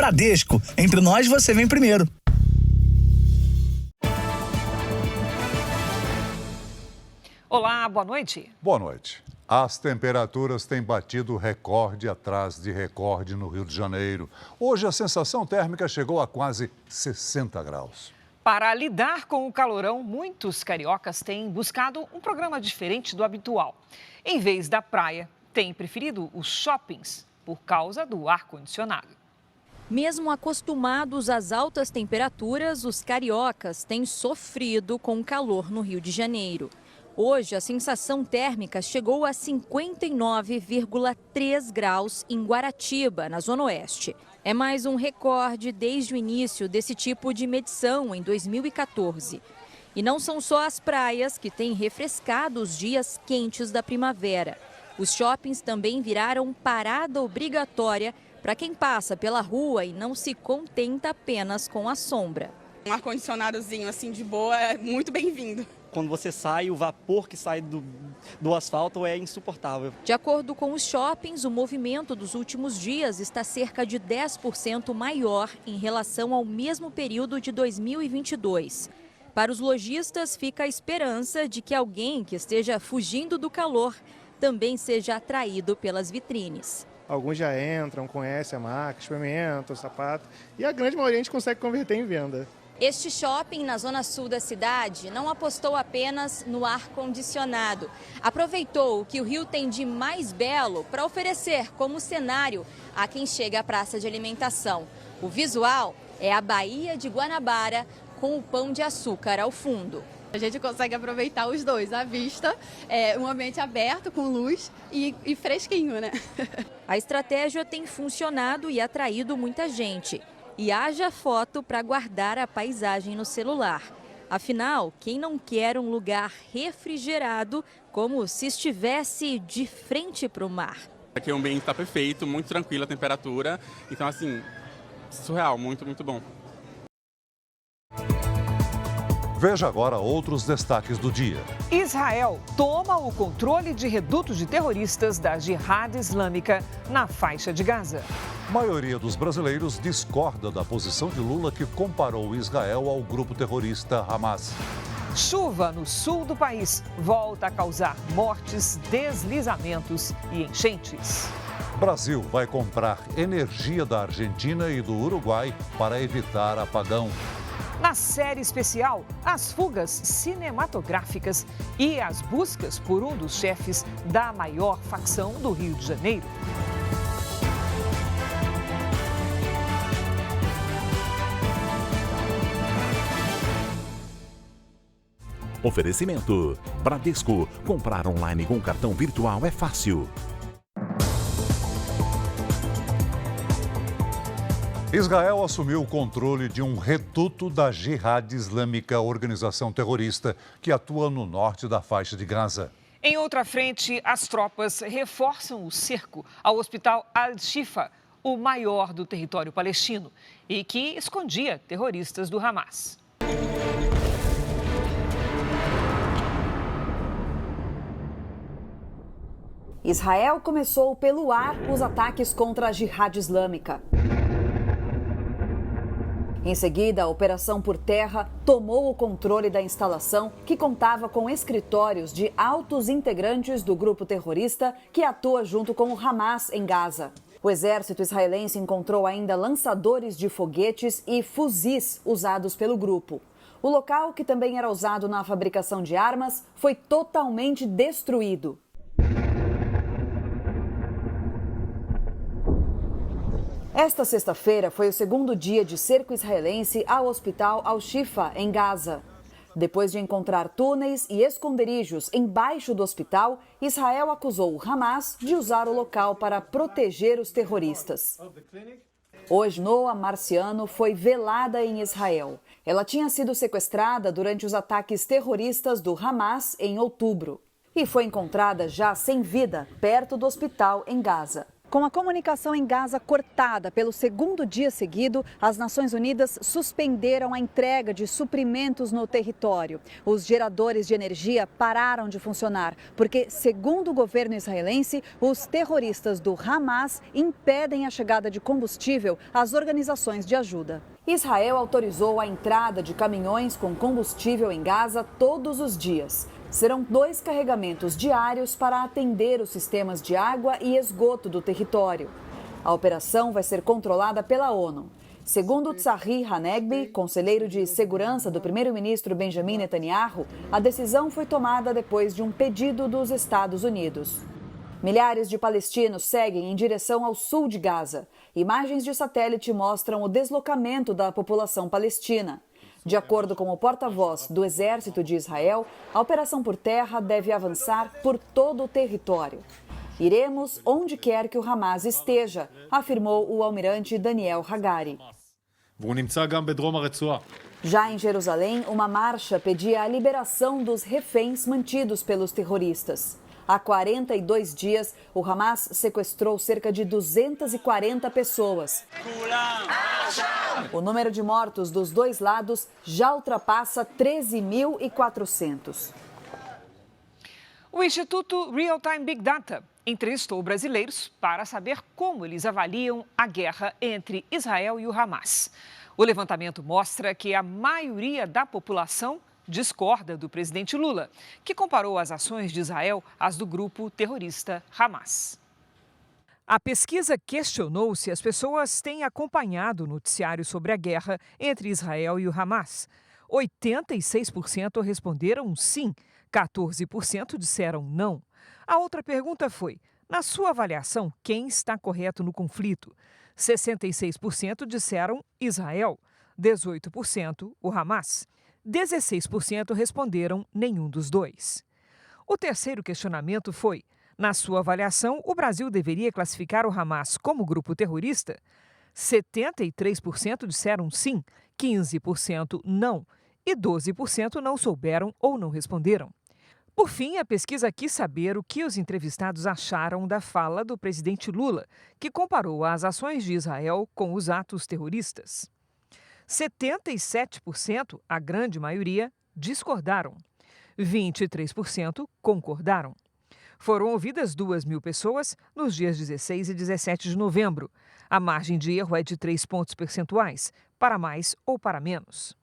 Bradesco, entre nós você vem primeiro. Olá, boa noite. Boa noite. As temperaturas têm batido recorde atrás de recorde no Rio de Janeiro. Hoje a sensação térmica chegou a quase 60 graus. Para lidar com o calorão, muitos cariocas têm buscado um programa diferente do habitual. Em vez da praia, têm preferido os shoppings por causa do ar-condicionado. Mesmo acostumados às altas temperaturas, os cariocas têm sofrido com o calor no Rio de Janeiro. Hoje, a sensação térmica chegou a 59,3 graus em Guaratiba, na Zona Oeste. É mais um recorde desde o início desse tipo de medição, em 2014. E não são só as praias que têm refrescado os dias quentes da primavera. Os shoppings também viraram parada obrigatória para quem passa pela rua e não se contenta apenas com a sombra. Um ar-condicionadozinho assim de boa é muito bem-vindo. Quando você sai, o vapor que sai do asfalto é insuportável. De acordo com os shoppings, o movimento dos últimos dias está cerca de 10% maior em relação ao mesmo período de 2022. Para os lojistas, fica a esperança de que alguém que esteja fugindo do calor também seja atraído pelas vitrines. Alguns já entram, conhecem a marca, experimentam o sapato e a grande maioria a gente consegue converter em venda. Este shopping na zona sul da cidade não apostou apenas no ar-condicionado. Aproveitou o que o Rio tem de mais belo para oferecer como cenário a quem chega à praça de alimentação. O visual é a Baía de Guanabara com o Pão de Açúcar ao fundo. A gente consegue aproveitar os dois, a vista, um ambiente aberto, com luz e fresquinho, né? A estratégia tem funcionado e atraído muita gente. E haja foto para guardar a paisagem no celular. Afinal, quem não quer um lugar refrigerado como se estivesse de frente para o mar? Aqui o ambiente está perfeito, muito tranquila a temperatura. Então, assim, surreal, muito, muito bom. Veja agora outros destaques do dia. Israel toma o controle de redutos de terroristas da Jihad Islâmica na faixa de Gaza. A maioria dos brasileiros discorda da posição de Lula, que comparou Israel ao grupo terrorista Hamas. Chuva no sul do país volta a causar mortes, deslizamentos e enchentes. Brasil vai comprar energia da Argentina e do Uruguai para evitar apagão. Na série especial, as fugas cinematográficas e as buscas por um dos chefes da maior facção do Rio de Janeiro. Oferecimento: Bradesco. Comprar online com cartão virtual é fácil. Israel assumiu o controle de um reduto da Jihad Islâmica, organização terrorista que atua no norte da faixa de Gaza. Em outra frente, as tropas reforçam o cerco ao hospital Al-Shifa, o maior do território palestino, e que escondia terroristas do Hamas. Israel começou pelo ar os ataques contra a Jihad Islâmica. Em seguida, a operação por terra tomou o controle da instalação, que contava com escritórios de altos integrantes do grupo terrorista que atua junto com o Hamas em Gaza. O exército israelense encontrou ainda lançadores de foguetes e fuzis usados pelo grupo. O local, que também era usado na fabricação de armas, foi totalmente destruído. Esta sexta-feira foi o segundo dia de cerco israelense ao hospital Al-Shifa, em Gaza. Depois de encontrar túneis e esconderijos embaixo do hospital, Israel acusou o Hamas de usar o local para proteger os terroristas. Hoje, Noa Marciano foi velada em Israel. Ela tinha sido sequestrada durante os ataques terroristas do Hamas em outubro e foi encontrada já sem vida perto do hospital em Gaza. Com a comunicação em Gaza cortada pelo segundo dia seguido, as Nações Unidas suspenderam a entrega de suprimentos no território. Os geradores de energia pararam de funcionar, porque, segundo o governo israelense, os terroristas do Hamas impedem a chegada de combustível às organizações de ajuda. Israel autorizou a entrada de caminhões com combustível em Gaza todos os dias. Serão 2 carregamentos diários para atender os sistemas de água e esgoto do território. A operação vai ser controlada pela ONU. Segundo Tzahi Hanegbi, conselheiro de segurança do primeiro-ministro Benjamin Netanyahu, a decisão foi tomada depois de um pedido dos Estados Unidos. Milhares de palestinos seguem em direção ao sul de Gaza. Imagens de satélite mostram o deslocamento da população palestina. De acordo com o porta-voz do Exército de Israel, a operação por terra deve avançar por todo o território. Iremos onde quer que o Hamas esteja, afirmou o almirante Daniel Hagari. Já em Jerusalém, uma marcha pedia a liberação dos reféns mantidos pelos terroristas. Há 42 dias, o Hamas sequestrou cerca de 240 pessoas. O número de mortos dos dois lados já ultrapassa 13.400. O Instituto Real Time Big Data entrevistou brasileiros para saber como eles avaliam a guerra entre Israel e o Hamas. O levantamento mostra que a maioria da população discorda do presidente Lula, que comparou as ações de Israel às do grupo terrorista Hamas. A pesquisa questionou se as pessoas têm acompanhado o noticiário sobre a guerra entre Israel e o Hamas. 86% responderam sim, 14% disseram não. A outra pergunta foi: na sua avaliação, quem está correto no conflito? 66% disseram Israel, 18% o Hamas. 16% responderam nenhum dos dois. O terceiro questionamento foi: na sua avaliação, o Brasil deveria classificar o Hamas como grupo terrorista? 73% disseram sim, 15% não e 12% não souberam ou não responderam. Por fim, a pesquisa quis saber o que os entrevistados acharam da fala do presidente Lula, que comparou as ações de Israel com os atos terroristas. 77%, a grande maioria, discordaram. 23% concordaram. Foram ouvidas 2.000 pessoas nos dias 16 e 17 de novembro. A margem de erro é de 3 pontos percentuais, para mais ou para menos.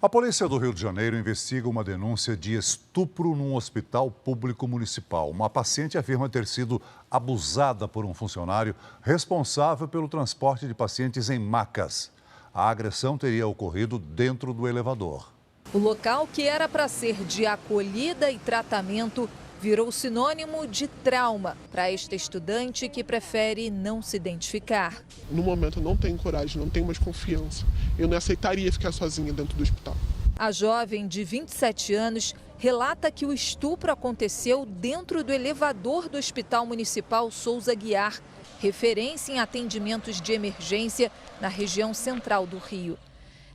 A polícia do Rio de Janeiro investiga uma denúncia de estupro num hospital público municipal. Uma paciente afirma ter sido abusada por um funcionário responsável pelo transporte de pacientes em macas. A agressão teria ocorrido dentro do elevador. O local, que era para ser de acolhida e tratamento, virou sinônimo de trauma para esta estudante que prefere não se identificar. No momento eu não tenho coragem, não tenho mais confiança. Eu não aceitaria ficar sozinha dentro do hospital. A jovem de 27 anos relata que o estupro aconteceu dentro do elevador do Hospital Municipal Souza Aguiar, referência em atendimentos de emergência na região central do Rio.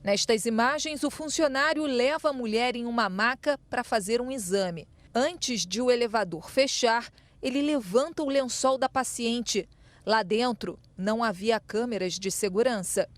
Nestas imagens, o funcionário leva a mulher em uma maca para fazer um exame. Antes de o elevador fechar, ele levanta o lençol da paciente. Lá dentro, não havia câmeras de segurança.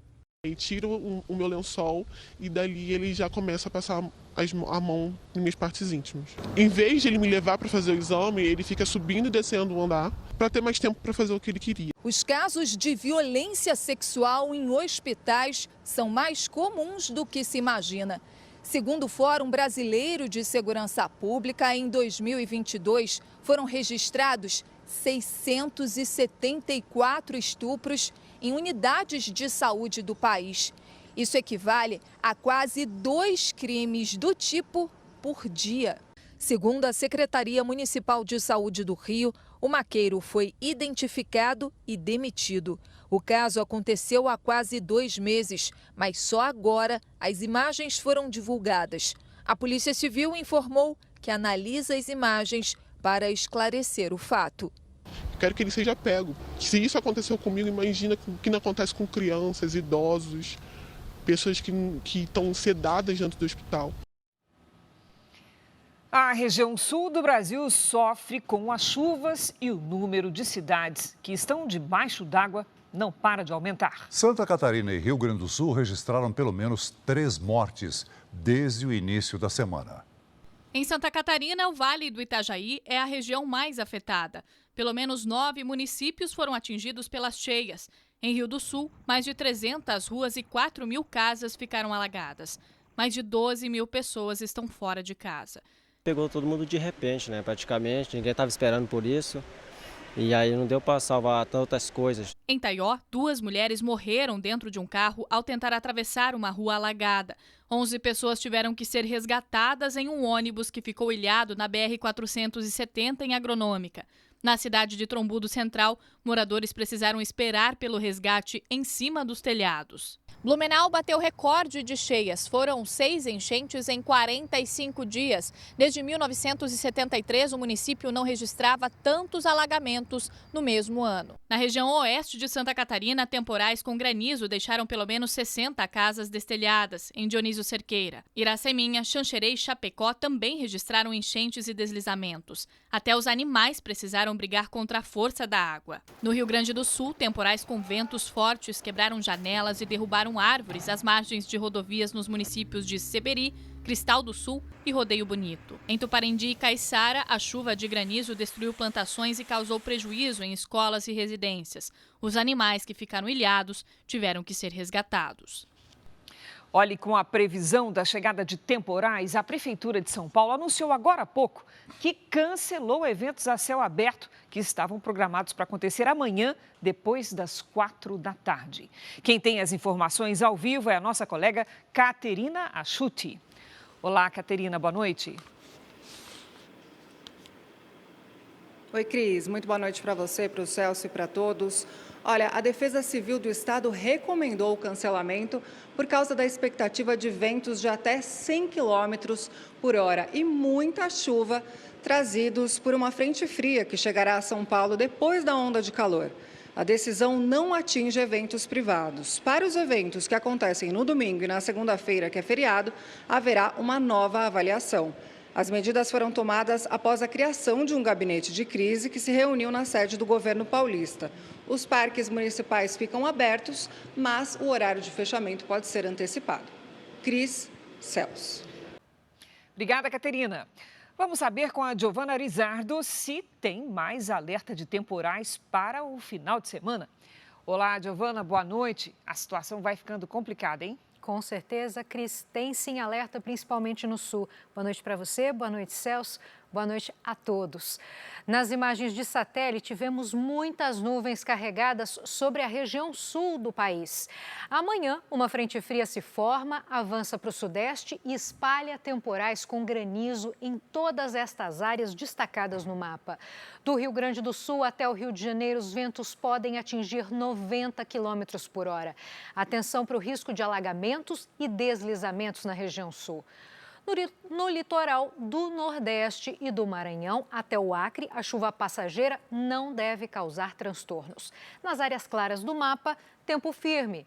Eu tiro o meu lençol e dali ele já começa a passar a mão em minhas partes íntimas. Em vez de ele me levar para fazer o exame, ele fica subindo e descendo o andar para ter mais tempo para fazer o que ele queria. Os casos de violência sexual em hospitais são mais comuns do que se imagina. Segundo o Fórum Brasileiro de Segurança Pública, em 2022 foram registrados 674 estupros em unidades de saúde do país. Isso equivale a quase 2 crimes do tipo por dia. Segundo a Secretaria Municipal de Saúde do Rio, o maqueiro foi identificado e demitido. O caso aconteceu há quase 2 meses, mas só agora as imagens foram divulgadas. A Polícia Civil informou que analisa as imagens para esclarecer o fato. Quero que ele seja pego. Se isso aconteceu comigo, imagina o que não acontece com crianças, idosos, pessoas que estão sedadas dentro do hospital. A região sul do Brasil sofre com as chuvas e o número de cidades que estão debaixo d'água não para de aumentar. Santa Catarina e Rio Grande do Sul registraram pelo menos 3 mortes desde o início da semana. Em Santa Catarina, o Vale do Itajaí é a região mais afetada. Pelo menos 9 municípios foram atingidos pelas cheias. Em Rio do Sul, mais de 300 ruas e 4.000 casas ficaram alagadas. Mais de 12 mil pessoas estão fora de casa. Pegou todo mundo de repente, né? Praticamente, ninguém estava esperando por isso. E aí não deu para salvar tantas coisas. Em Taió, 2 mulheres morreram dentro de um carro ao tentar atravessar uma rua alagada. 11 pessoas tiveram que ser resgatadas em um ônibus que ficou ilhado na BR-470 em Agronômica. Na cidade de Trombudo Central, moradores precisaram esperar pelo resgate em cima dos telhados. Blumenau bateu recorde de cheias. Foram 6 enchentes em 45 dias. Desde 1973, o município não registrava tantos alagamentos no mesmo ano. Na região oeste de Santa Catarina, temporais com granizo deixaram pelo menos 60 casas destelhadas, em Dionísio Cerqueira. Iraceminha, Xanxerê e Chapecó também registraram enchentes e deslizamentos. Até os animais precisaram brigar contra a força da água. No Rio Grande do Sul, temporais com ventos fortes quebraram janelas e derrubaram árvores às margens de rodovias nos municípios de Seberi, Cristal do Sul e Rodeio Bonito. Em Tuparendi e Caiçara, a chuva de granizo destruiu plantações e causou prejuízo em escolas e residências. Os animais que ficaram ilhados tiveram que ser resgatados. Olhe, com a previsão da chegada de temporais, a Prefeitura de São Paulo anunciou agora há pouco que cancelou eventos a céu aberto que estavam programados para acontecer amanhã, depois das 4 da tarde. Quem tem as informações ao vivo é a nossa colega Caterina Achuti. Olá, Caterina, boa noite. Oi, Cris. Muito boa noite para você, para o Celso e para todos. Olha, a Defesa Civil do Estado recomendou o cancelamento por causa da expectativa de ventos de até 100 km por hora e muita chuva trazidos por uma frente fria que chegará a São Paulo depois da onda de calor. A decisão não atinge eventos privados. Para os eventos que acontecem no domingo e na segunda-feira, que é feriado, haverá uma nova avaliação. As medidas foram tomadas após a criação de um gabinete de crise que se reuniu na sede do governo paulista. Os parques municipais ficam abertos, mas o horário de fechamento pode ser antecipado. Cris, Celso. Obrigada, Caterina. Vamos saber com a Giovana Rizardo se tem mais alerta de temporais para o final de semana. Olá, Giovana, boa noite. A situação vai ficando complicada, hein? Com certeza, Cris, tem sim alerta, principalmente no sul. Boa noite para você, boa noite, Celso, boa noite a todos. Nas imagens de satélite, vemos muitas nuvens carregadas sobre a região sul do país. Amanhã, uma frente fria se forma, avança para o sudeste e espalha temporais com granizo em todas estas áreas destacadas no mapa. Do Rio Grande do Sul até o Rio de Janeiro, os ventos podem atingir 90 km por hora. Atenção para o risco de alagamentos e deslizamentos na região sul. No litoral do Nordeste e do Maranhão até o Acre, a chuva passageira não deve causar transtornos. Nas áreas claras do mapa, tempo firme.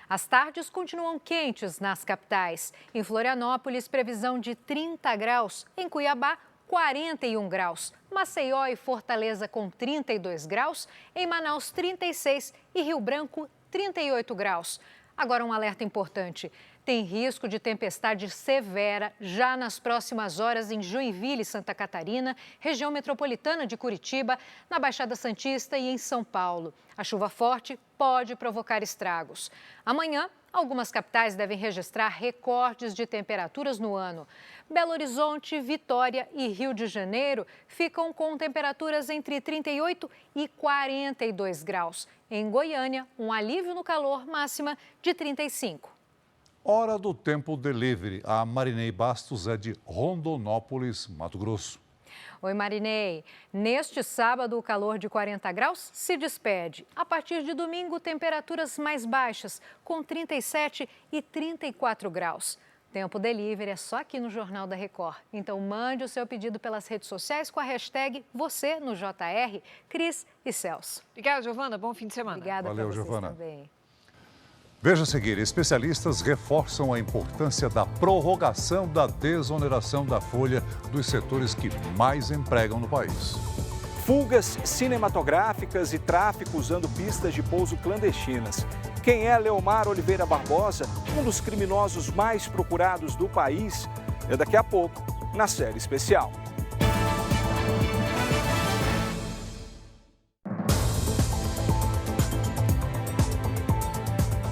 As tardes continuam quentes nas capitais. Em Florianópolis, previsão de 30 graus. Em Cuiabá, 41 graus. Maceió e Fortaleza com 32 graus. Em Manaus, 36 e Rio Branco, 38 graus. Agora um alerta importante. Tem risco de tempestade severa já nas próximas horas em Joinville, Santa Catarina, região metropolitana de Curitiba, na Baixada Santista e em São Paulo. A chuva forte pode provocar estragos. Amanhã, algumas capitais devem registrar recordes de temperaturas no ano. Belo Horizonte, Vitória e Rio de Janeiro ficam com temperaturas entre 38 e 42 graus. Em Goiânia, um alívio no calor, máxima de 35. Hora do Tempo Delivery. A Marinei Bastos é de Rondonópolis, Mato Grosso. Oi, Marinei. Neste sábado, o calor de 40 graus se despede. A partir de domingo, temperaturas mais baixas, com 37 e 34 graus. Tempo Delivery é só aqui no Jornal da Record. Então, mande o seu pedido pelas redes sociais com a hashtag você no JR, Cris e Celso. Obrigada, Giovana. Bom fim de semana. Obrigada para vocês também. Veja a seguir, especialistas reforçam a importância da prorrogação da desoneração da folha dos setores que mais empregam no país. Fugas cinematográficas e tráfico usando pistas de pouso clandestinas. Quem é Leomar Oliveira Barbosa, um dos criminosos mais procurados do país? É daqui a pouco, na série especial.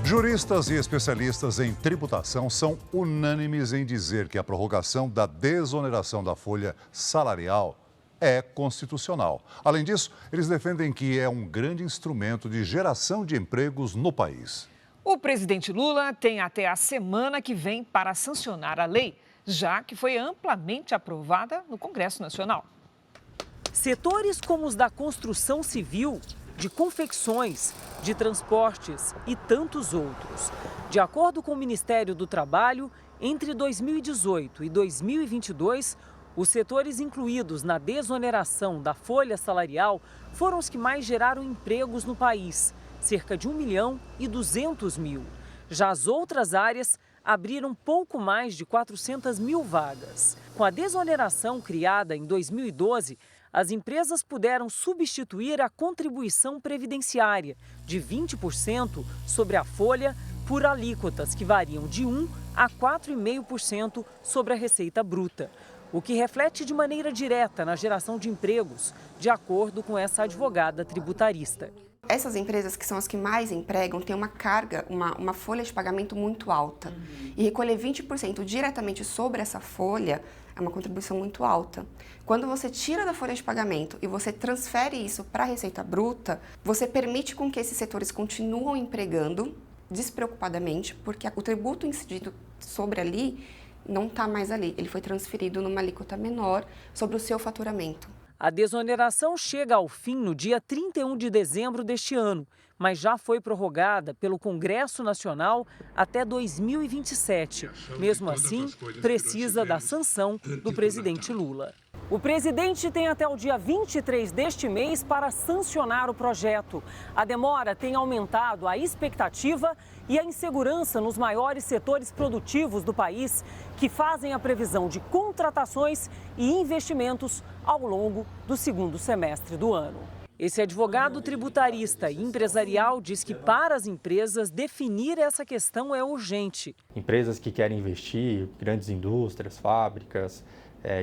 Juristas e especialistas em tributação são unânimes em dizer que a prorrogação da desoneração da folha salarial é constitucional. Além disso, eles defendem que é um grande instrumento de geração de empregos no país. O presidente Lula tem até a semana que vem para sancionar a lei, já que foi amplamente aprovada no Congresso Nacional. Setores como os da construção civil, de confecções, de transportes e tantos outros. De acordo com o Ministério do Trabalho, entre 2018 e 2022, os setores incluídos na desoneração da folha salarial foram os que mais geraram empregos no país, cerca de 1.200.000. Já as outras áreas abriram pouco mais de 400.000 vagas. Com a desoneração criada em 2012, as empresas puderam substituir a contribuição previdenciária de 20% sobre a folha por alíquotas que variam de 1% a 4,5% sobre a receita bruta, o que reflete de maneira direta na geração de empregos, de acordo com essa advogada tributarista. Essas empresas, que são as que mais empregam, têm uma carga, uma folha de pagamento muito alta. E recolher 20% diretamente sobre essa folha é uma contribuição muito alta. Quando você tira da folha de pagamento e você transfere isso para a receita bruta, você permite com que esses setores continuem empregando despreocupadamente, porque o tributo incidido sobre ali não está mais ali. Ele foi transferido numa alíquota menor sobre o seu faturamento. A desoneração chega ao fim no dia 31 de dezembro deste ano, mas já foi prorrogada pelo Congresso Nacional até 2027. Mesmo assim, precisa da sanção do presidente Lula. O presidente tem até o dia 23 deste mês para sancionar o projeto. A demora tem aumentado a expectativa e a insegurança nos maiores setores produtivos do país, que fazem a previsão de contratações e investimentos ao longo do segundo semestre do ano. Esse advogado tributarista e empresarial diz que para as empresas definir essa questão é urgente. Empresas que querem investir, grandes indústrias, fábricas,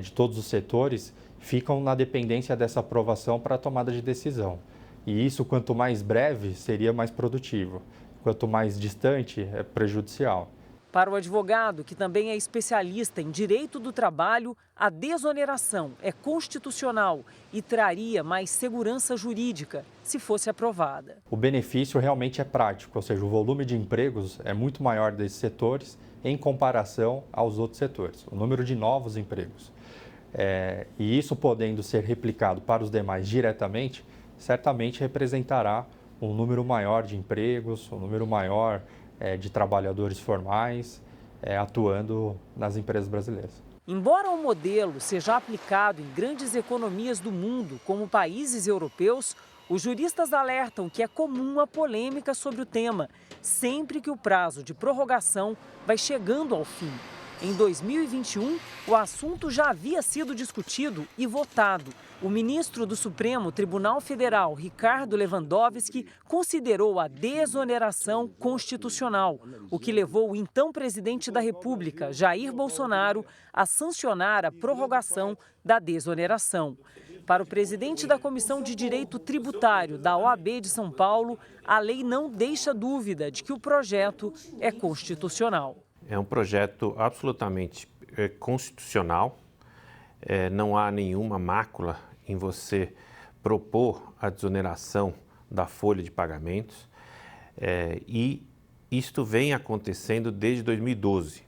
de todos os setores, ficam na dependência dessa aprovação para a tomada de decisão. E isso, quanto mais breve, seria mais produtivo. Quanto mais distante, é prejudicial. Para o advogado, que também é especialista em direito do trabalho, a desoneração é constitucional e traria mais segurança jurídica se fosse aprovada. O benefício realmente é prático, ou seja, o volume de empregos é muito maior desses setores em comparação aos outros setores, o número de novos empregos. E isso podendo ser replicado para os demais diretamente, certamente representará um número maior de empregos, um número maior de trabalhadores formais atuando nas empresas brasileiras. Embora o modelo seja aplicado em grandes economias do mundo, como países europeus, os juristas alertam que é comum a polêmica sobre o tema, sempre que o prazo de prorrogação vai chegando ao fim. Em 2021, o assunto já havia sido discutido e votado. O ministro do Supremo Tribunal Federal, Ricardo Lewandowski, considerou a desoneração constitucional, o que levou o então presidente da República, Jair Bolsonaro, a sancionar a prorrogação da desoneração. Para o presidente da Comissão de Direito Tributário da OAB de São Paulo, a lei não deixa dúvida de que o projeto é constitucional. É um projeto absolutamente constitucional, não há nenhuma mácula em você propor a desoneração da folha de pagamentos e isto vem acontecendo desde 2012,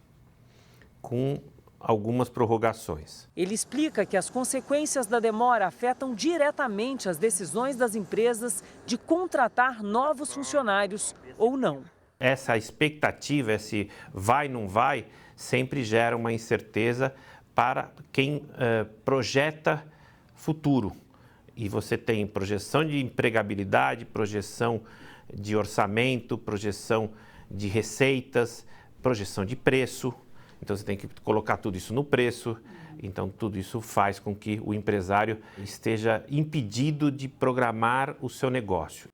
com algumas prorrogações. Ele explica que as consequências da demora afetam diretamente as decisões das empresas de contratar novos funcionários ou não. Essa expectativa, esse vai, não vai, sempre gera uma incerteza para quem projeta futuro. E você tem projeção de empregabilidade, projeção de orçamento, projeção de receitas, projeção de preço. Então você tem que colocar tudo isso no preço. Então tudo isso faz com que o empresário esteja impedido de programar o seu negócio.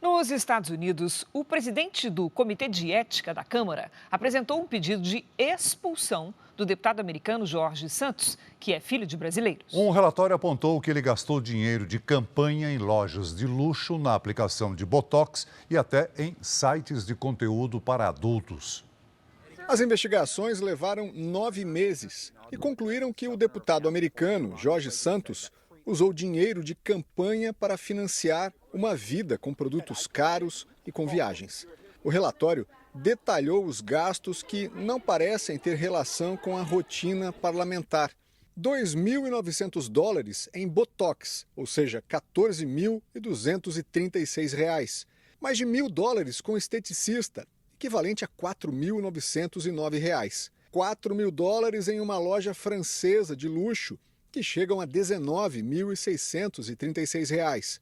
Nos Estados Unidos, o presidente do Comitê de Ética da Câmara apresentou um pedido de expulsão do deputado americano Jorge Santos, que é filho de brasileiros. Um relatório apontou que ele gastou dinheiro de campanha em lojas de luxo, na aplicação de Botox e até em sites de conteúdo para adultos. As investigações levaram 9 meses e concluíram que o deputado americano Jorge Santos usou dinheiro de campanha para financiar uma vida com produtos caros e com viagens. O relatório detalhou os gastos que não parecem ter relação com a rotina parlamentar. $2.900 em Botox, ou seja, R$ 14.236. Mais de $1.000 com esteticista, equivalente a R$ 4.909. R$ 4.000 em uma loja francesa de luxo, que chegam a R$ 19.636.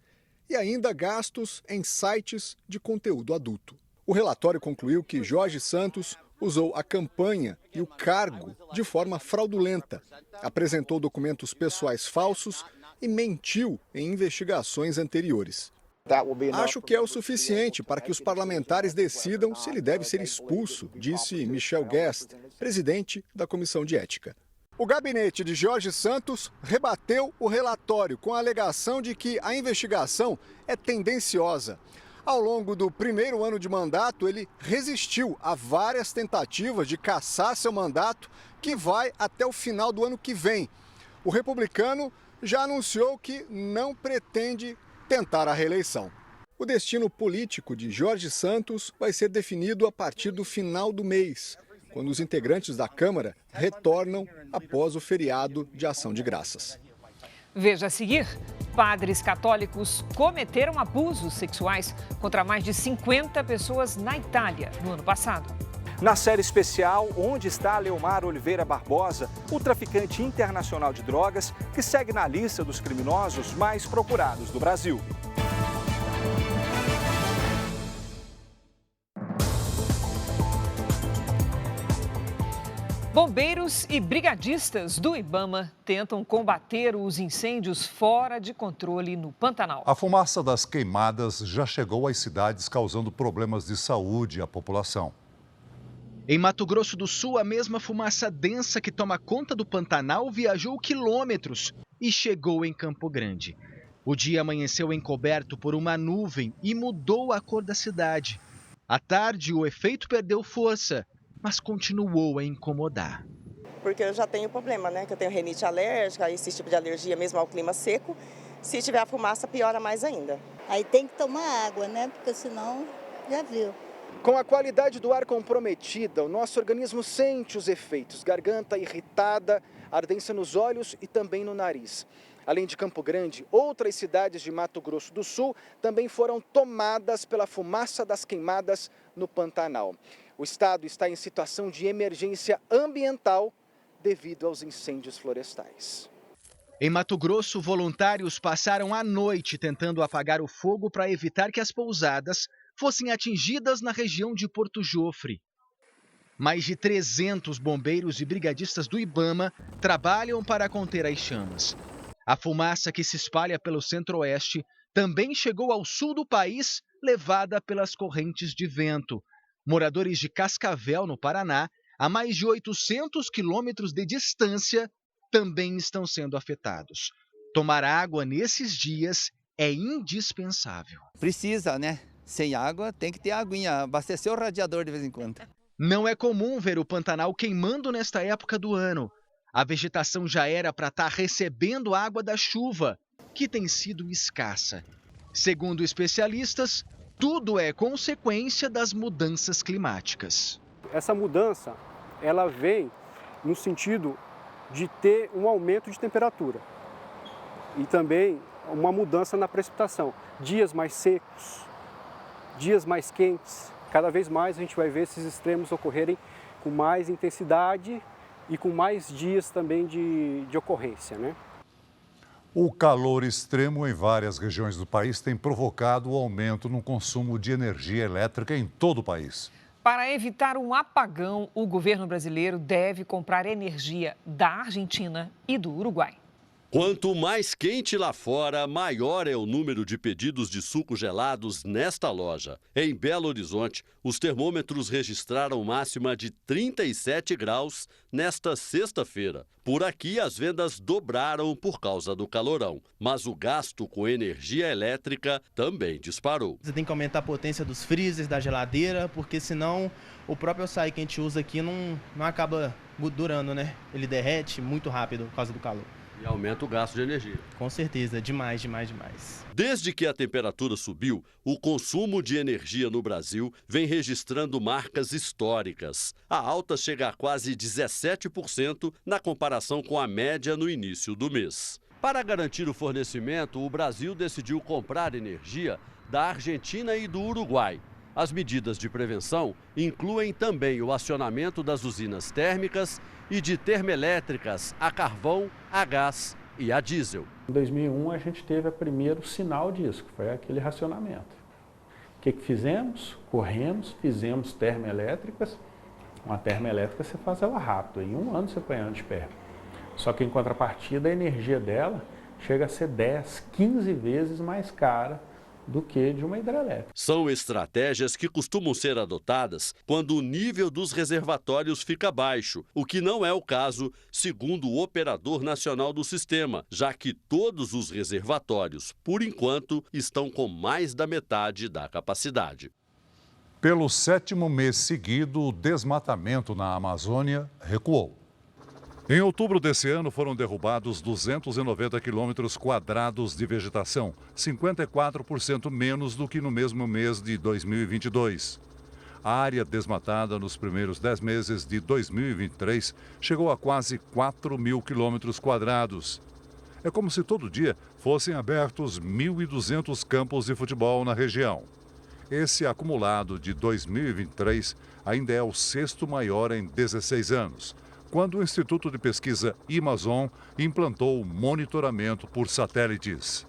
E ainda gastos em sites de conteúdo adulto. O relatório concluiu que Jorge Santos usou a campanha e o cargo de forma fraudulenta, apresentou documentos pessoais falsos e mentiu em investigações anteriores. Acho que é o suficiente para que os parlamentares decidam se ele deve ser expulso, disse Michel Guest, presidente da Comissão de Ética. O gabinete de Jorge Santos rebateu o relatório com a alegação de que a investigação é tendenciosa. Ao longo do primeiro ano de mandato, ele resistiu a várias tentativas de cassar seu mandato, que vai até o final do ano que vem. O republicano já anunciou que não pretende tentar a reeleição. O destino político de Jorge Santos vai ser definido a partir do final do mês, quando os integrantes da Câmara retornam após o feriado de Ação de Graças. Veja a seguir: padres católicos cometeram abusos sexuais contra mais de 50 pessoas na Itália no ano passado. Na série especial Onde está Leomar Oliveira Barbosa, o traficante internacional de drogas que segue na lista dos criminosos mais procurados do Brasil. Bombeiros e brigadistas do Ibama tentam combater os incêndios fora de controle no Pantanal. A fumaça das queimadas já chegou às cidades, causando problemas de saúde à população. Em Mato Grosso do Sul, a mesma fumaça densa que toma conta do Pantanal viajou quilômetros e chegou em Campo Grande. O dia amanheceu encoberto por uma nuvem e mudou a cor da cidade. À tarde, o efeito perdeu força, mas continuou a incomodar. Porque eu já tenho problema, né? Que eu tenho rinite alérgica, esse tipo de alergia mesmo ao clima seco. Se tiver a fumaça, piora mais ainda. Aí tem que tomar água, né? Porque senão, já viu. Com a qualidade do ar comprometida, o nosso organismo sente os efeitos. Garganta irritada, ardência nos olhos e também no nariz. Além de Campo Grande, outras cidades de Mato Grosso do Sul também foram tomadas pela fumaça das queimadas no Pantanal. O estado está em situação de emergência ambiental devido aos incêndios florestais. Em Mato Grosso, voluntários passaram a noite tentando apagar o fogo para evitar que as pousadas fossem atingidas na região de Porto Jofre. Mais de 300 bombeiros e brigadistas do Ibama trabalham para conter as chamas. A fumaça que se espalha pelo centro-oeste também chegou ao sul do país, levada pelas correntes de vento. Moradores de Cascavel, no Paraná, a mais de 800 quilômetros de distância, também estão sendo afetados. Tomar água nesses dias é indispensável. Precisa, né? Sem água tem que ter aguinha, abastecer o radiador de vez em quando. Não é comum ver o Pantanal queimando nesta época do ano. A vegetação já era para estar recebendo água da chuva, que tem sido escassa. Segundo especialistas, tudo é consequência das mudanças climáticas. Essa mudança, ela vem no sentido de ter um aumento de temperatura e também uma mudança na precipitação. Dias mais secos, dias mais quentes. Cada vez mais a gente vai ver esses extremos ocorrerem com mais intensidade e com mais dias também de ocorrência, né? O calor extremo em várias regiões do país tem provocado o aumento no consumo de energia elétrica em todo o país. Para evitar um apagão, o governo brasileiro deve comprar energia da Argentina e do Uruguai. Quanto mais quente lá fora, maior é o número de pedidos de sucos gelados nesta loja. Em Belo Horizonte, os termômetros registraram máxima de 37 graus nesta sexta-feira. Por aqui, as vendas dobraram por causa do calorão, mas o gasto com energia elétrica também disparou. Você tem que aumentar a potência dos freezers, da geladeira, porque senão o próprio açaí que a gente usa aqui não acaba durando, né? Ele derrete muito rápido por causa do calor. E aumenta o gasto de energia. Com certeza, demais, demais, demais. Desde que a temperatura subiu, o consumo de energia no Brasil vem registrando marcas históricas. A alta chega a quase 17% na comparação com a média no início do mês. Para garantir o fornecimento, o Brasil decidiu comprar energia da Argentina e do Uruguai. As medidas de prevenção incluem também o acionamento das usinas térmicas e de termoelétricas a carvão, a gás e a diesel. Em 2001 a gente teve o primeiro sinal disso, que foi aquele racionamento. O que fizemos? Corremos, fizemos termoelétricas. Uma termoelétrica você faz ela rápido, em 1 ano você põe ela de pé. Só que em contrapartida a energia dela chega a ser 10, 15 vezes mais cara do que de uma hidrelétrica. São estratégias que costumam ser adotadas quando o nível dos reservatórios fica baixo, o que não é o caso, segundo o operador nacional do sistema, já que todos os reservatórios, por enquanto, estão com mais da metade da capacidade. Pelo 7º mês seguido, o desmatamento na Amazônia recuou. Em outubro desse ano, foram derrubados 290 quilômetros quadrados de vegetação, 54% menos do que no mesmo mês de 2022. A área desmatada nos primeiros 10 meses de 2023 chegou a quase 4 mil quilômetros quadrados. É como se todo dia fossem abertos 1.200 campos de futebol na região. Esse acumulado de 2023 ainda é o 6º maior em 16 anos. Quando o Instituto de Pesquisa Amazon implantou o monitoramento por satélites.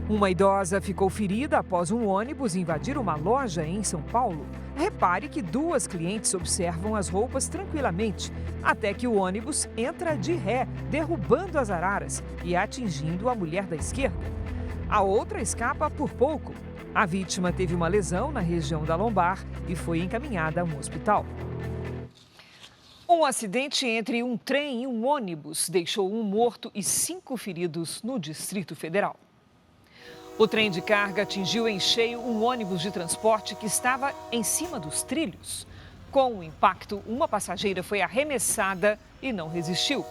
Uma idosa ficou ferida após um ônibus invadir uma loja em São Paulo. Repare que 2 clientes observam as roupas tranquilamente, até que o ônibus entra de ré, derrubando as araras e atingindo a mulher da esquerda. A outra escapa por pouco. A vítima teve uma lesão na região da lombar e foi encaminhada a um hospital. Um acidente entre um trem e um ônibus deixou 1 morto e 5 feridos no Distrito Federal. O trem de carga atingiu em cheio um ônibus de transporte que estava em cima dos trilhos. Com o impacto, uma passageira foi arremessada e não resistiu.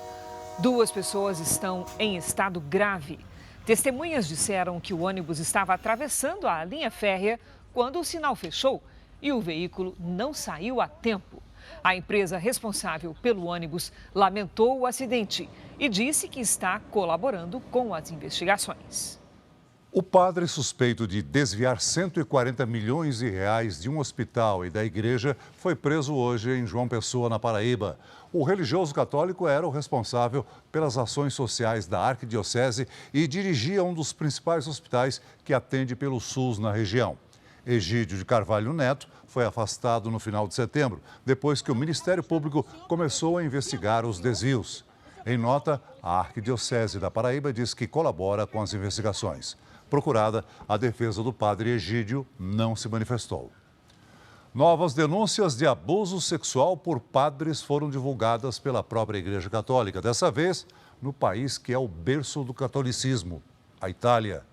2 pessoas estão em estado grave. Testemunhas disseram que o ônibus estava atravessando a linha férrea quando o sinal fechou e o veículo não saiu a tempo. A empresa responsável pelo ônibus lamentou o acidente e disse que está colaborando com as investigações. O padre suspeito de desviar 140 milhões de reais de um hospital e da igreja foi preso hoje em João Pessoa, na Paraíba. O religioso católico era o responsável pelas ações sociais da arquidiocese e dirigia um dos principais hospitais que atende pelo SUS na região. Egídio de Carvalho Neto foi afastado no final de setembro, depois que o Ministério Público começou a investigar os desvios. Em nota, a arquidiocese da Paraíba diz que colabora com as investigações. Procurada, a defesa do padre Egídio não se manifestou. Novas denúncias de abuso sexual por padres foram divulgadas pela própria Igreja Católica, dessa vez no país que é o berço do catolicismo, a Itália.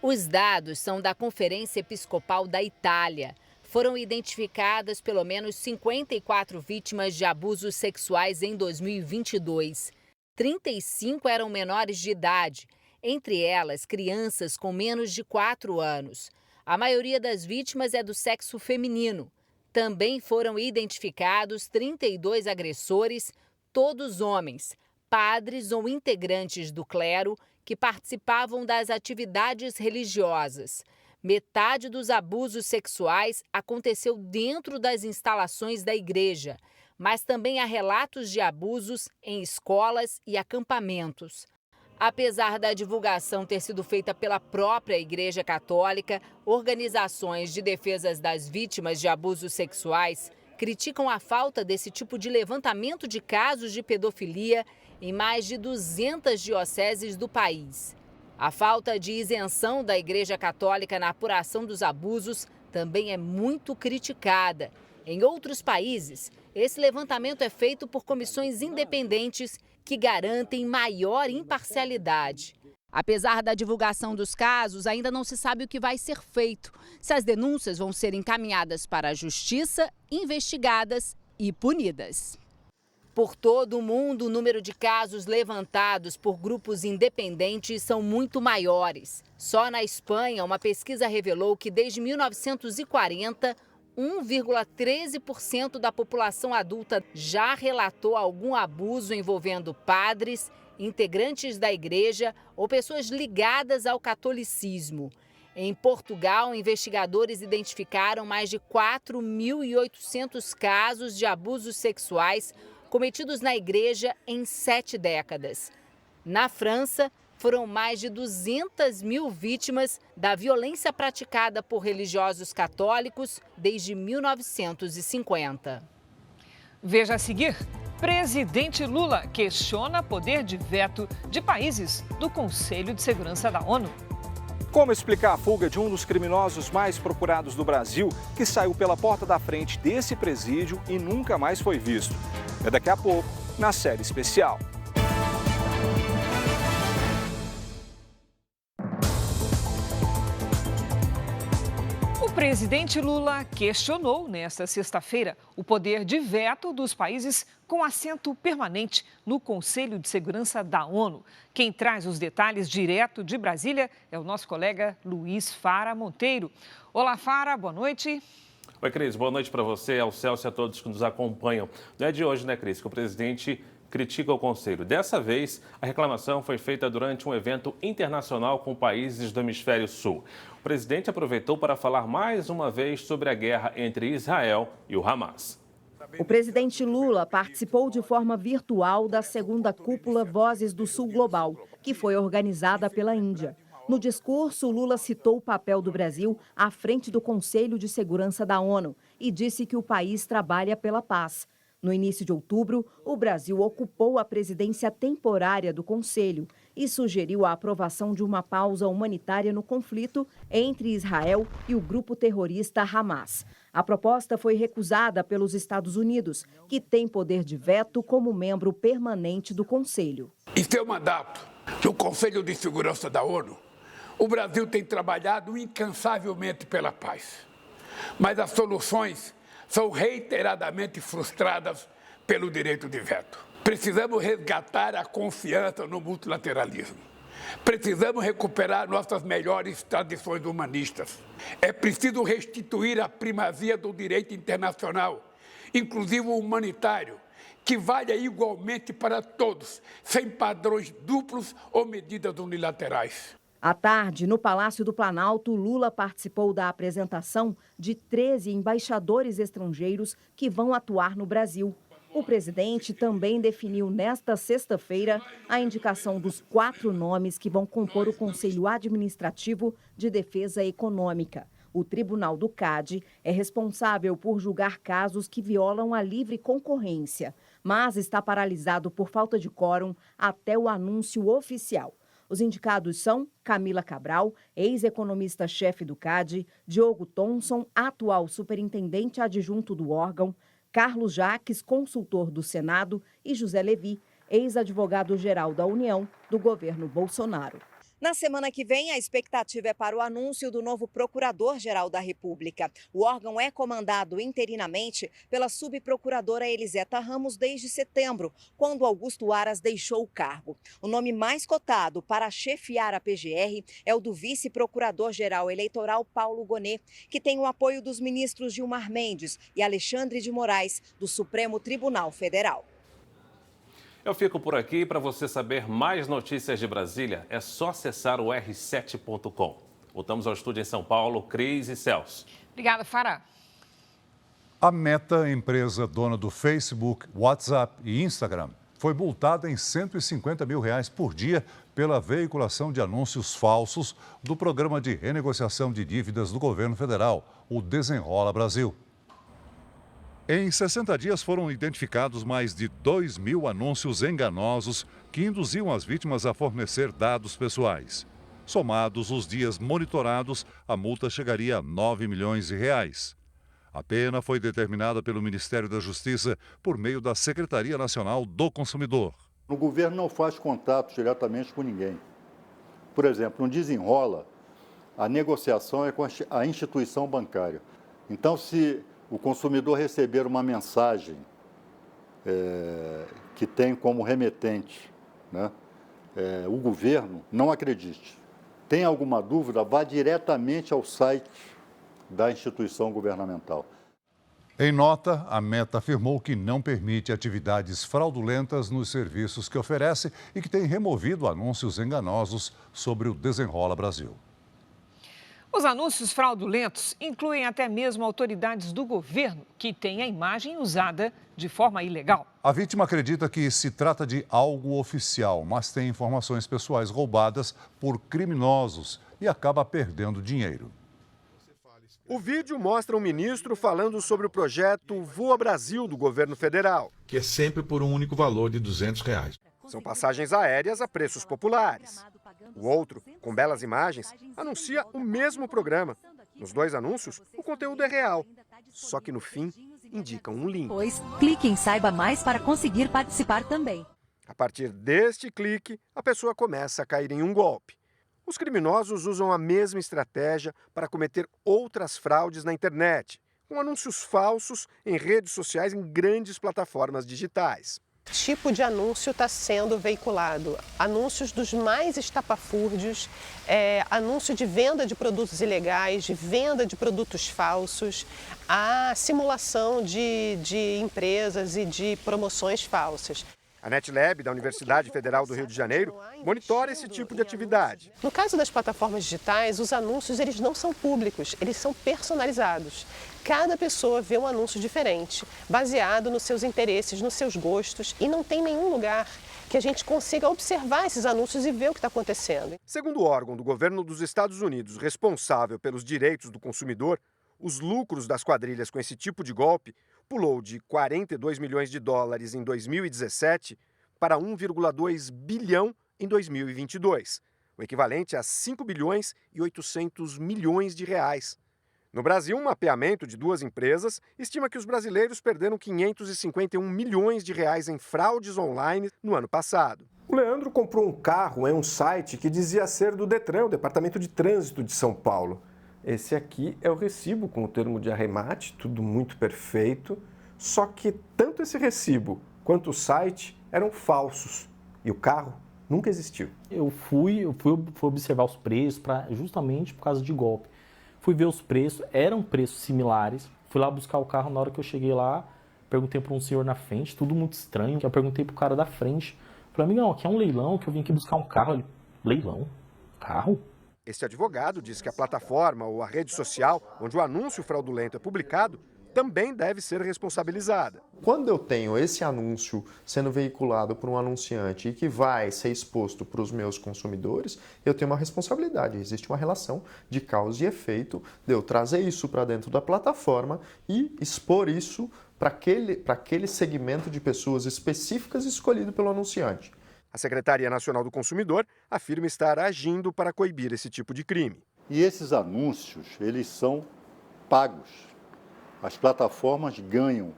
Os dados são da Conferência Episcopal da Itália. Foram identificadas pelo menos 54 vítimas de abusos sexuais em 2022. 35 eram menores de idade, entre elas crianças com menos de 4 anos. A maioria das vítimas é do sexo feminino. Também foram identificados 32 agressores, todos homens, padres ou integrantes do clero que participavam das atividades religiosas. Metade dos abusos sexuais aconteceu dentro das instalações da igreja. mas também há relatos de abusos em escolas e acampamentos. Apesar da divulgação ter sido feita pela própria Igreja Católica, organizações de defesa das vítimas de abusos sexuais criticam a falta desse tipo de levantamento de casos de pedofilia em mais de 200 dioceses do país. A falta de isenção da Igreja Católica na apuração dos abusos também é muito criticada. Em outros países, esse levantamento é feito por comissões independentes que garantem maior imparcialidade. Apesar da divulgação dos casos, ainda não se sabe o que vai ser feito, se as denúncias vão ser encaminhadas para a justiça, investigadas e punidas. Por todo o mundo, o número de casos levantados por grupos independentes são muito maiores. Só na Espanha, uma pesquisa revelou que desde 1940, 1,13% da população adulta já relatou algum abuso envolvendo padres, integrantes da igreja ou pessoas ligadas ao catolicismo. Em Portugal, investigadores identificaram mais de 4.800 casos de abusos sexuais cometidos na igreja em 7 décadas. Na França, foram mais de 200 mil vítimas da violência praticada por religiosos católicos desde 1950. Veja a seguir: presidente Lula questiona poder de veto de países do Conselho de Segurança da ONU. Como explicar a fuga de um dos criminosos mais procurados do Brasil, que saiu pela porta da frente desse presídio e nunca mais foi visto? É daqui a pouco, na série especial. O presidente Lula questionou nesta sexta-feira o poder de veto dos países com assento permanente no Conselho de Segurança da ONU. Quem traz os detalhes direto de Brasília é o nosso colega Luiz Fara Monteiro. Olá, Fara, boa noite. Oi, Cris, boa noite para você, ao Celso e a todos que nos acompanham. Não é de hoje, né, Cris, que o presidente critica o Conselho. Dessa vez, a reclamação foi feita durante um evento internacional com países do Hemisfério Sul. O presidente aproveitou para falar mais uma vez sobre a guerra entre Israel e o Hamas. O presidente Lula participou de forma virtual da segunda cúpula Vozes do Sul Global, que foi organizada pela Índia. No discurso, Lula citou o papel do Brasil à frente do Conselho de Segurança da ONU e disse que o país trabalha pela paz. No início de outubro, o Brasil ocupou a presidência temporária do Conselho e sugeriu a aprovação de uma pausa humanitária no conflito entre Israel e o grupo terrorista Hamas. A proposta foi recusada pelos Estados Unidos, que tem poder de veto como membro permanente do Conselho. Em seu mandato no Conselho de Segurança da ONU, o Brasil tem trabalhado incansavelmente pela paz. Mas as soluções são reiteradamente frustradas pelo direito de veto. Precisamos resgatar a confiança no multilateralismo. Precisamos recuperar nossas melhores tradições humanistas. É preciso restituir a primazia do direito internacional, inclusive o humanitário, que valha igualmente para todos, sem padrões duplos ou medidas unilaterais. À tarde, no Palácio do Planalto, Lula participou da apresentação de 13 embaixadores estrangeiros que vão atuar no Brasil. O presidente também definiu nesta sexta-feira a indicação dos 4 nomes que vão compor o Conselho Administrativo de Defesa Econômica. O Tribunal do CAD é responsável por julgar casos que violam a livre concorrência, mas está paralisado por falta de quórum até o anúncio oficial. Os indicados são Camila Cabral, ex-economista-chefe do CAD, Diogo Thomson, atual superintendente adjunto do órgão, Carlos Jaques, consultor do Senado, e José Levi, ex-advogado-geral da União do governo Bolsonaro. Na semana que vem, a expectativa é para o anúncio do novo Procurador-Geral da República. O órgão é comandado interinamente pela subprocuradora Eliseta Ramos desde setembro, quando Augusto Aras deixou o cargo. O nome mais cotado para chefiar a PGR é o do vice-procurador-geral eleitoral Paulo Gonet, que tem o apoio dos ministros Gilmar Mendes e Alexandre de Moraes, do Supremo Tribunal Federal. Eu fico por aqui. Para você saber mais notícias de Brasília, é só acessar o r7.com. Voltamos ao estúdio em São Paulo, Cris e Celso. Obrigada, Fara. A Meta, empresa dona do Facebook, WhatsApp e Instagram, foi multada em R$150 mil por dia pela veiculação de anúncios falsos do programa de renegociação de dívidas do governo federal, o Desenrola Brasil. Em 60 dias foram identificados mais de 2.000 anúncios enganosos que induziam as vítimas a fornecer dados pessoais. Somados os dias monitorados, a multa chegaria a R$9 milhões. A pena foi determinada pelo Ministério da Justiça por meio da Secretaria Nacional do Consumidor. O governo não faz contato diretamente com ninguém. Por exemplo, no Desenrola, a negociação é com a instituição bancária. Então, se o consumidor receber uma mensagem que tem como remetente, né, o governo, não acredite. Tem alguma dúvida, vá diretamente ao site da instituição governamental. Em nota, a Meta afirmou que não permite atividades fraudulentas nos serviços que oferece e que tem removido anúncios enganosos sobre o Desenrola Brasil. Os anúncios fraudulentos incluem até mesmo autoridades do governo que têm a imagem usada de forma ilegal. A vítima acredita que se trata de algo oficial, mas tem informações pessoais roubadas por criminosos e acaba perdendo dinheiro. O vídeo mostra um ministro falando sobre o projeto Voa Brasil do governo federal. Que é sempre por um único valor de R$200. São passagens aéreas a preços populares. O outro, com belas imagens, anuncia o mesmo programa. Nos dois anúncios, o conteúdo é real. Só que no fim, indicam um link. Pois, clique em Saiba Mais para conseguir participar também. A partir deste clique, a pessoa começa a cair em um golpe. Os criminosos usam a mesma estratégia para cometer outras fraudes na internet, com anúncios falsos em redes sociais em grandes plataformas digitais. Que tipo de anúncio está sendo veiculado? Anúncios dos mais estapafúrdios, anúncio de venda de produtos ilegais, de venda de produtos falsos, a simulação de empresas e de promoções falsas. A NetLab, da Universidade Federal do Rio de Janeiro, monitora esse tipo de atividade. No caso das plataformas digitais, os anúncios eles não são públicos, eles são personalizados. Cada pessoa vê um anúncio diferente, baseado nos seus interesses, nos seus gostos, e não tem nenhum lugar que a gente consiga observar esses anúncios e ver o que está acontecendo. Segundo o órgão do governo dos Estados Unidos responsável pelos direitos do consumidor, os lucros das quadrilhas com esse tipo de golpe pulou de $42 milhões em 2017 para 1,2 bilhão em 2022, o equivalente a 5 bilhões e 800 milhões de reais. No Brasil, um mapeamento de duas empresas estima que os brasileiros perderam 551 milhões de reais em fraudes online no ano passado. O Leandro comprou um carro em um site que dizia ser do Detran, o Departamento de Trânsito de São Paulo. Esse aqui é o recibo com o termo de arremate, tudo muito perfeito, só que tanto esse recibo quanto o site eram falsos e o carro nunca existiu. Eu fui observar os preços justamente por causa de golpe. Fui ver os preços, eram preços similares, fui lá buscar o carro, na hora que eu cheguei lá, perguntei para um senhor na frente, tudo muito estranho, eu perguntei para o cara da frente, falei, amigão, aqui é um leilão que eu vim aqui buscar um carro. Ele, leilão? Carro? Este advogado diz que a plataforma ou a rede social onde o anúncio fraudulento é publicado também deve ser responsabilizada. Quando eu tenho esse anúncio sendo veiculado por um anunciante e que vai ser exposto para os meus consumidores, eu tenho uma responsabilidade. Existe uma relação de causa e efeito de eu trazer isso para dentro da plataforma e expor isso para aquele segmento de pessoas específicas escolhido pelo anunciante. A Secretaria Nacional do Consumidor afirma estar agindo para coibir esse tipo de crime. E esses anúncios, eles são pagos. As plataformas ganham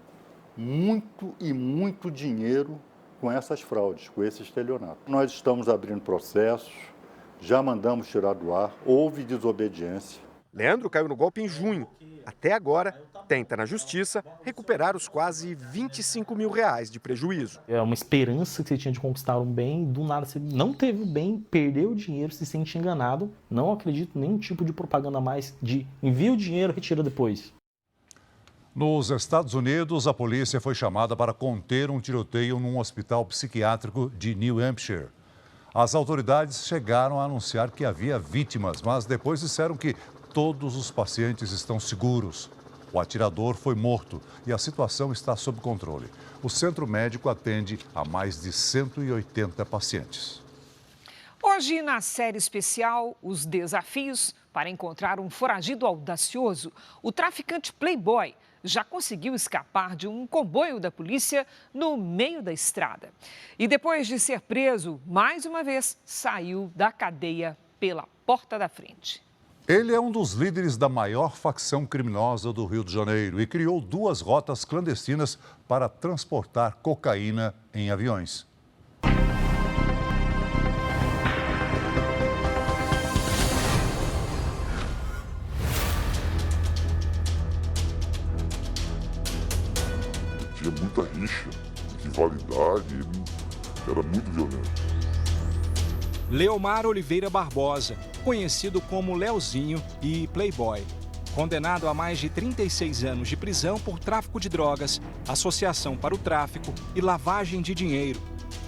muito dinheiro com essas fraudes, com esse estelionato. Nós estamos abrindo processos, já mandamos tirar do ar, houve desobediência. Leandro caiu no golpe em junho. Até agora, tenta na justiça recuperar os quase 25 mil reais de prejuízo. É uma esperança que você tinha de conquistar um bem, do nada você não teve o bem, perdeu o dinheiro, se sente enganado. Não acredito em nenhum tipo de propaganda mais de envia o dinheiro, retira depois. Nos Estados Unidos, a polícia foi chamada para conter um tiroteio num hospital psiquiátrico de New Hampshire. As autoridades chegaram a anunciar que havia vítimas, mas depois disseram que todos os pacientes estão seguros. O atirador foi morto e a situação está sob controle. O centro médico atende a mais de 180 pacientes. Hoje, na série especial, os desafios para encontrar um foragido audacioso, o traficante Playboy já conseguiu escapar de um comboio da polícia no meio da estrada. E depois de ser preso, mais uma vez, saiu da cadeia pela porta da frente. Ele é um dos líderes da maior facção criminosa do Rio de Janeiro e criou 2 rotas clandestinas para transportar cocaína em aviões. Tinha muita rixa, rivalidade, era muito violento. Leomar Oliveira Barbosa, conhecido como Leozinho e Playboy. Condenado a mais de 36 anos de prisão por tráfico de drogas, associação para o tráfico e lavagem de dinheiro.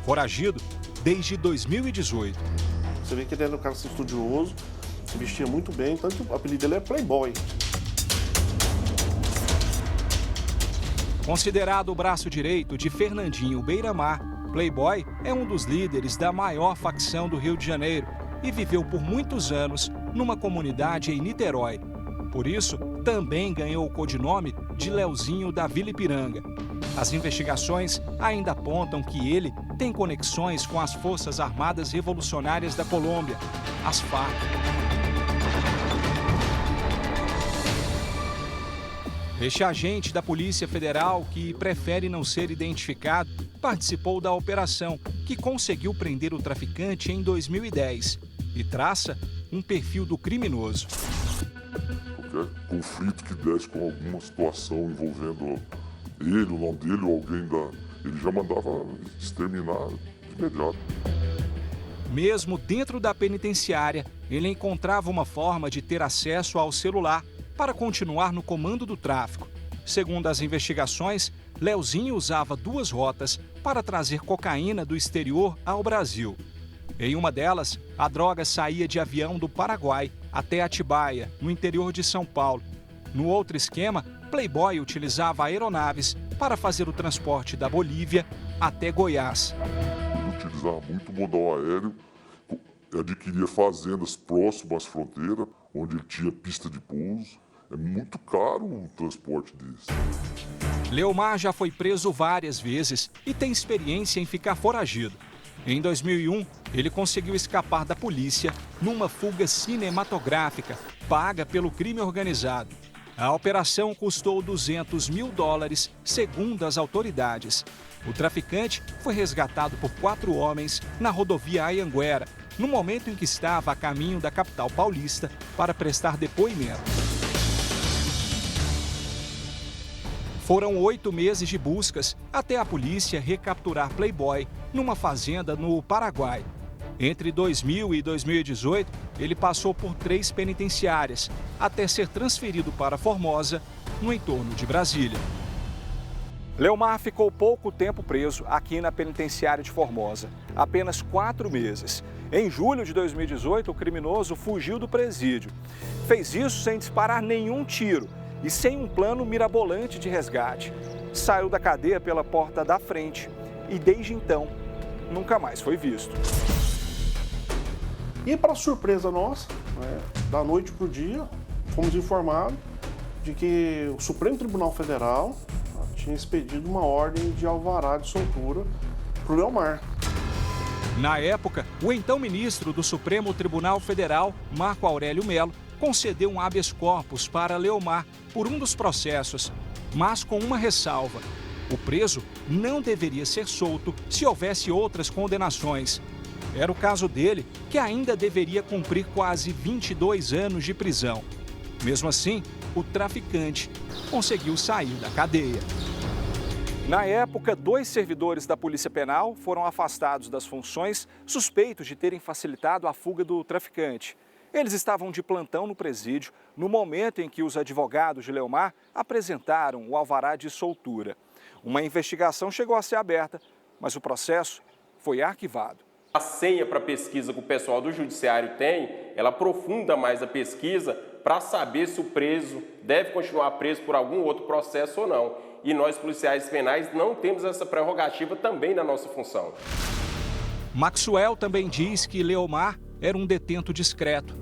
Foragido desde 2018. Você vê que ele era um cara estudioso, se vestia muito bem, tanto que o apelido dele é Playboy. Considerado o braço direito de Fernandinho Beiramar, Playboy é um dos líderes da maior facção do Rio de Janeiro e viveu por muitos anos numa comunidade em Niterói. Por isso, também ganhou o codinome de Leozinho da Vila Ipiranga. As investigações ainda apontam que ele tem conexões com as Forças Armadas Revolucionárias da Colômbia, as FARC. Este agente da Polícia Federal, que prefere não ser identificado, participou da operação que conseguiu prender o traficante em 2010 e traça um perfil do criminoso. Qualquer conflito que desse com alguma situação envolvendo ele, o nome dele ou alguém ele já mandava exterminar de imediato. Mesmo dentro da penitenciária, ele encontrava uma forma de ter acesso ao celular para continuar no comando do tráfico. Segundo as investigações, Leozinho usava 2 rotas para trazer cocaína do exterior ao Brasil. Em uma delas, a droga saía de avião do Paraguai até Atibaia, no interior de São Paulo. No outro esquema, Playboy utilizava aeronaves para fazer o transporte da Bolívia até Goiás. Ele utilizava muito modal aéreo, adquiria fazendas próximas à fronteira, onde ele tinha pista de pouso. É muito caro um transporte desse. Leomar já foi preso várias vezes e tem experiência em ficar foragido. Em 2001, ele conseguiu escapar da polícia numa fuga cinematográfica paga pelo crime organizado. A operação custou $200 mil, segundo as autoridades. O traficante foi resgatado por 4 homens na rodovia Anhanguera, no momento em que estava a caminho da capital paulista para prestar depoimento. Foram 8 meses de buscas até a polícia recapturar Playboy numa fazenda no Paraguai. Entre 2000 e 2018, ele passou por 3 penitenciárias, até ser transferido para Formosa, no entorno de Brasília. Leomar ficou pouco tempo preso aqui na penitenciária de Formosa, apenas 4 meses. Em julho de 2018, o criminoso fugiu do presídio. Fez isso sem disparar nenhum tiro e sem um plano mirabolante de resgate. Saiu da cadeia pela porta da frente e, desde então, nunca mais foi visto. E, para surpresa nossa, da noite para o dia, fomos informados de que o Supremo Tribunal Federal tinha expedido uma ordem de alvará de soltura para o Leomar. Na época, o então ministro do Supremo Tribunal Federal, Marco Aurélio Mello, concedeu um habeas corpus para Leomar por um dos processos, mas com uma ressalva. O preso não deveria ser solto se houvesse outras condenações. Era o caso dele, que ainda deveria cumprir quase 22 anos de prisão. Mesmo assim, o traficante conseguiu sair da cadeia. Na época, 2 servidores da Polícia Penal foram afastados das funções, suspeitos de terem facilitado a fuga do traficante. Eles estavam de plantão no presídio no momento em que os advogados de Leomar apresentaram o alvará de soltura. Uma investigação chegou a ser aberta, mas o processo foi arquivado. A senha para pesquisa que o pessoal do Judiciário tem, ela aprofunda mais a pesquisa para saber se o preso deve continuar preso por algum outro processo ou não. E nós, policiais penais, não temos essa prerrogativa também na nossa função. Maxwell também diz que Leomar era um detento discreto.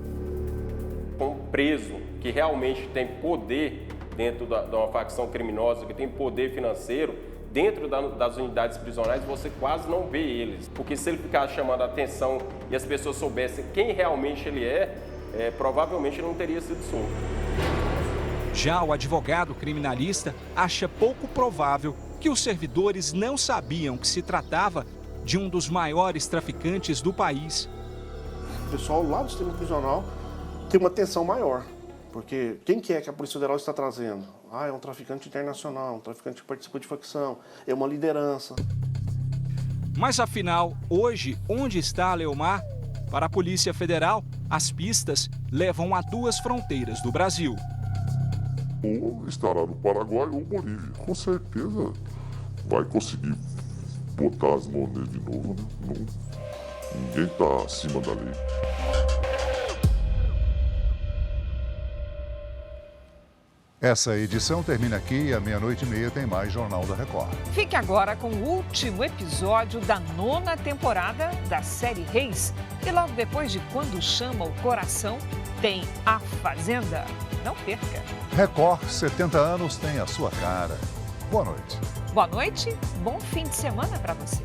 Um preso que realmente tem poder dentro de uma facção criminosa, que tem poder financeiro, dentro das unidades prisionais você quase não vê eles. Porque se ele ficar chamando a atenção e as pessoas soubessem quem realmente ele provavelmente ele não teria sido solto. Já o advogado criminalista acha pouco provável que os servidores não sabiam que se tratava de um dos maiores traficantes do país. O pessoal lá do sistema prisional tem uma tensão maior, porque quem que é que a Polícia Federal está trazendo? É um traficante internacional, um traficante que participa de facção, é uma liderança. Mas afinal, hoje, onde está Leomar? Para a Polícia Federal, as pistas levam a 2 fronteiras do Brasil. Ou estará no Paraguai ou Bolívia. Com certeza vai conseguir botar as mãos nele de novo, né? Ninguém está acima da lei. Essa edição termina aqui e à 00:30 tem mais Jornal da Record. Fique agora com o último episódio da 9ª temporada da série Reis. E logo depois de Quando Chama o Coração, tem A Fazenda. Não perca. Record, 70 anos tem a sua cara. Boa noite. Boa noite, bom fim de semana para você.